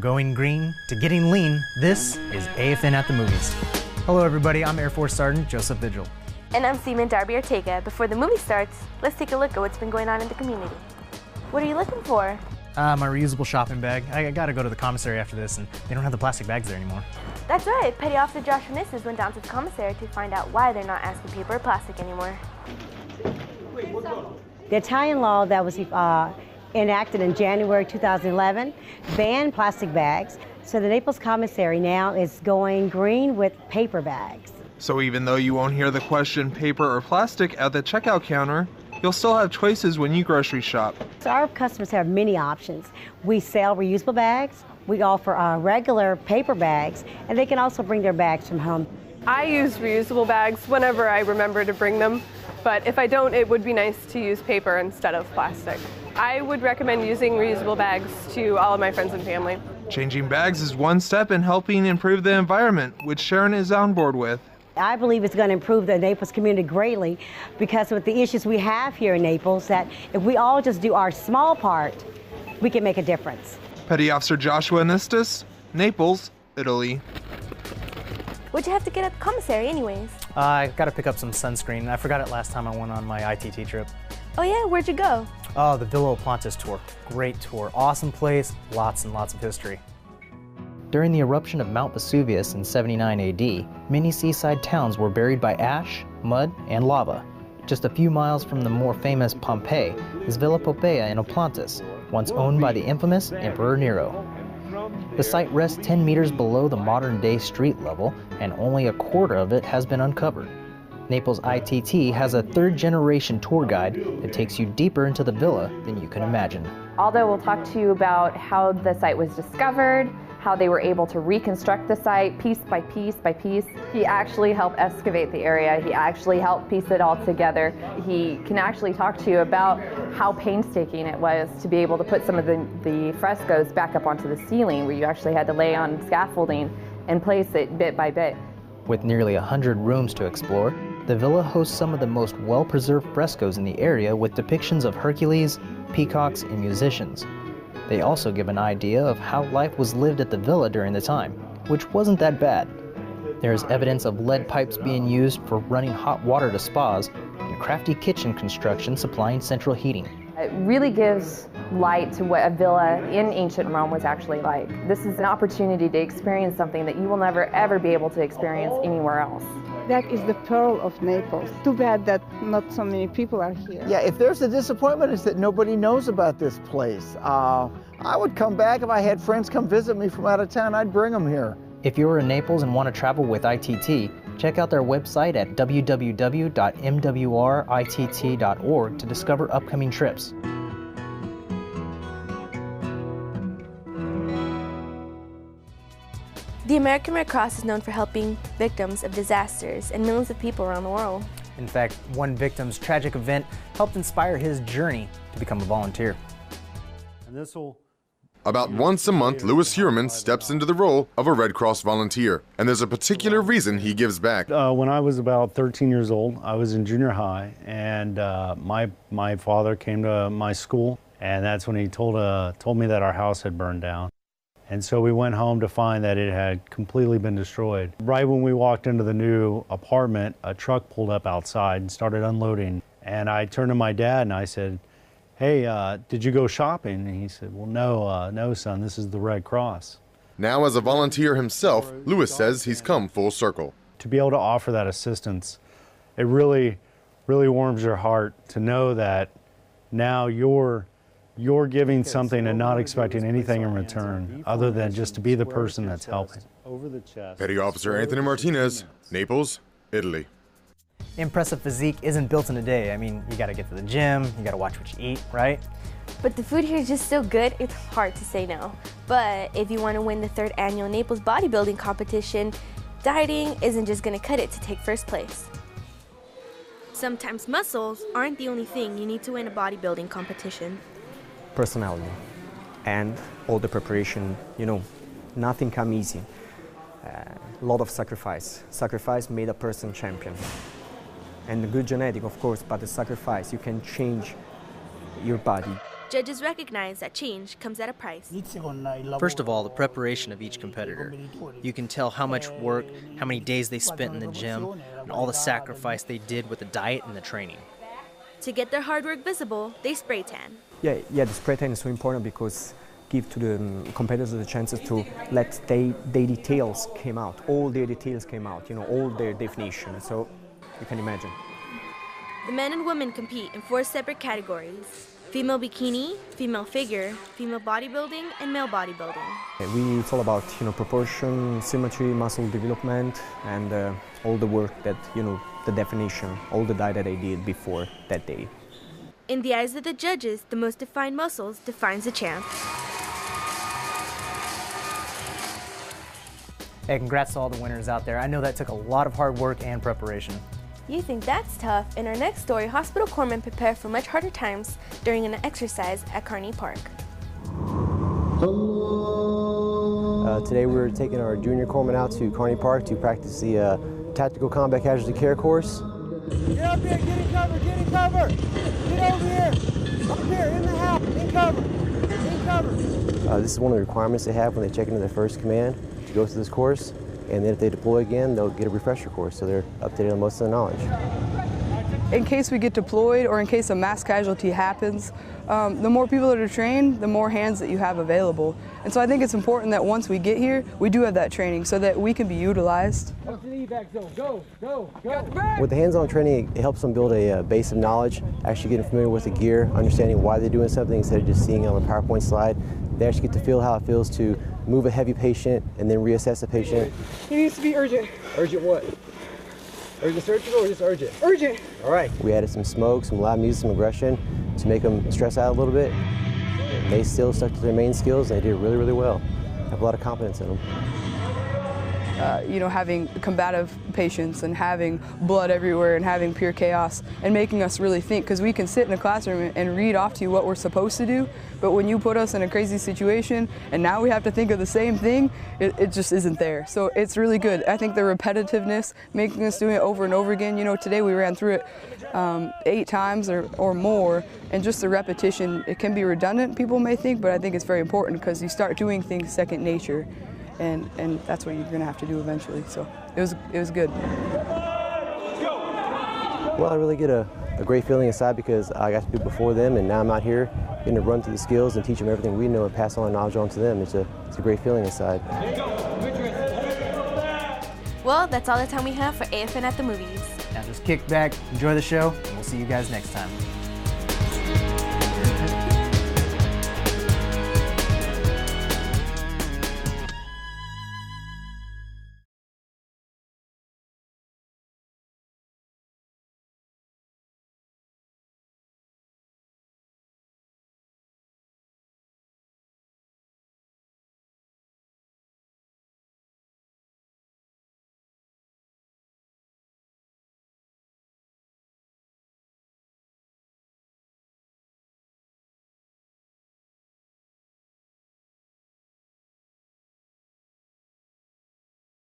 going green to getting lean, this is AFN at the Movies. Hello everybody, I'm Air Force Sergeant Joseph Vigil. And I'm Seaman Darby Ortega. Before the movie starts, let's take a look at what's been going on in the community. What are you looking for? My reusable shopping bag. I gotta go to the commissary after this, and they don't have the plastic bags there anymore. That's right. Petty Officer Josh Nisses went down to the commissary to find out why they're not asking paper or plastic anymore. The Italian law that was enacted in January 2011 banned plastic bags, so the Naples commissary now is going green with paper bags. So even though you won't hear the question paper or plastic at the checkout counter, you'll still have choices when you grocery shop. So our customers have many options. We sell reusable bags, we offer regular paper bags, and they can also bring their bags from home. I use reusable bags whenever I remember to bring them, but if I don't, it would be nice to use paper instead of plastic. I would recommend using reusable bags to all of my friends and family. Changing bags is one step in helping improve the environment, which Sharon is on board with. I believe it's going to improve the Naples community greatly because with the issues we have here in Naples, that if we all just do our small part, we can make a difference. Petty Officer Joshua Nistis, Naples, Italy. What'd you have to get at the commissary anyways? I gotta pick up some sunscreen. I forgot it last time I went on my ITT trip. Oh yeah, where'd you go? Oh, the Villa Plantis tour. Great tour, awesome place, lots and lots of history. During the eruption of Mount Vesuvius in 79 AD, many seaside towns were buried by ash, mud, and lava. Just a few miles from the more famous Pompeii is Villa Poppaea in Oplantis, once owned by the infamous Emperor Nero. The site rests 10 meters below the modern-day street level, and only a quarter of it has been uncovered. Naples ITT has a third-generation tour guide that takes you deeper into the villa than you can imagine. Aldo will talk to you about how the site was discovered, how they were able to reconstruct the site piece by piece by piece. He actually helped excavate the area. He actually helped piece it all together. He can actually talk to you about how painstaking it was to be able to put some of the frescoes back up onto the ceiling, where you actually had to lay on scaffolding and place it bit by bit. With nearly 100 rooms to explore, the villa hosts some of the most well-preserved frescoes in the area with depictions of Hercules, peacocks, and musicians. They also give an idea of how life was lived at the villa during the time, which wasn't that bad. There is evidence of lead pipes being used for running hot water to spas, and crafty kitchen construction supplying central heating. It really gives light to what a villa in ancient Rome was actually like. This is an opportunity to experience something that you will never ever be able to experience anywhere else. That is the pearl of Naples. Too bad that not so many people are here. Yeah, if there's a disappointment, it's that nobody knows about this place. I would come back if I had friends come visit me from out of town. I'd bring them here. If you're in Naples and want to travel with ITT, check out their website at www.mwritt.org to discover upcoming trips. The American Red Cross is known for helping victims of disasters and millions of people around the world. In fact, one victim's tragic event helped inspire his journey to become a volunteer. About once a month, Louis Heuermann steps into the role of a Red Cross volunteer, and there's a particular reason he gives back. When I was about 13 years old, I was in junior high, and my father came to my school, and that's when he told me that our house had burned down. And so we went home to find that it had completely been destroyed. Right when we walked into the new apartment, a truck pulled up outside and started unloading. And I turned to my dad and I said, "Hey, did you go shopping?" And he said, "Well, no, son, this is the Red Cross." Now as a volunteer himself, Louis says he's come full circle. To be able to offer that assistance, it really warms your heart to know that now you're giving something and not expecting anything in return other than just to be the person that's helping. Petty Officer Anthony Martinez, Naples, Italy. Impressive physique isn't built in a day. I mean, you gotta get to the gym, you gotta watch what you eat, right? But the food here is just so good, it's hard to say no. But if you want to win the 3rd annual Naples Bodybuilding competition, dieting isn't just gonna cut it to take first place. Sometimes muscles aren't the only thing you need to win a bodybuilding competition. Personality and all the preparation, nothing come easy. A lot of sacrifice. Sacrifice made a person champion. And the good genetic, of course, but the sacrifice, you can change your body. Judges recognize that change comes at a price. First of all, the preparation of each competitor. You can tell how much work, how many days they spent in the gym, and all the sacrifice they did with the diet and the training. To get their hard work visible, they spray tan. Yeah, the spray tan is so important because give to the competitors the chances to let their details come out. All their details came out, you know, all their definition. So you can imagine. The men and women compete in 4 separate categories: female bikini, female figure, female bodybuilding, and male bodybuilding. It's all about, you know, proportion, symmetry, muscle development, and all the work that, you know, the definition, all the diet that I did before that day. In the eyes of the judges, the most defined muscles defines the champ. Hey, congrats to all the winners out there. I know that took a lot of hard work and preparation. You think that's tough? In our next story, hospital corpsmen prepare for much harder times during an exercise at Kearney Park. Today we're taking our junior corpsmen out to Kearney Park to practice the Tactical Combat Casualty Care course. Get up here, get in cover, get in cover! Get over here! Up here, in the house, in cover! In cover! This is one of the requirements they have when they check into their first command to go through this course. And then if they deploy again, they'll get a refresher course, so they're updated on most of the knowledge. In case we get deployed or in case a mass casualty happens, the more people that are trained, the more hands that you have available. And so I think it's important that once we get here, we do have that training so that we can be utilized. Go, go, go! With the hands-on training, it helps them build a base of knowledge, actually getting familiar with the gear, understanding why they're doing something instead of just seeing it on a PowerPoint slide. They actually get to feel how it feels to move a heavy patient and then reassess the patient. He needs to be urgent. Urgent what? Urgent surgical or just urgent? Urgent. All right. We added some smoke, some loud music, some aggression to make them stress out a little bit. And they still stuck to their main skills and they did really, really well. I have a lot of confidence in them. You know, having combative patients and having blood everywhere and having pure chaos and making us really think, because we can sit in a classroom and read off to you what we're supposed to do, but when you put us in a crazy situation and now we have to think of the same thing, it just isn't there. So it's really good. I think the repetitiveness, making us do it over and over again, you know, today we ran through it 8 times or more, and just the repetition, it can be redundant, people may think, but I think it's very important because you start doing things second nature. And that's what you're going to have to do eventually. So it was good. Well, I really get a great feeling inside because I got to do it before them, and now I'm out here getting to run through the skills and teach them everything we know and pass on the knowledge on to them. It's a great feeling inside. Well, that's all the time we have for AFN at the Movies. Now just kick back, enjoy the show, and we'll see you guys next time.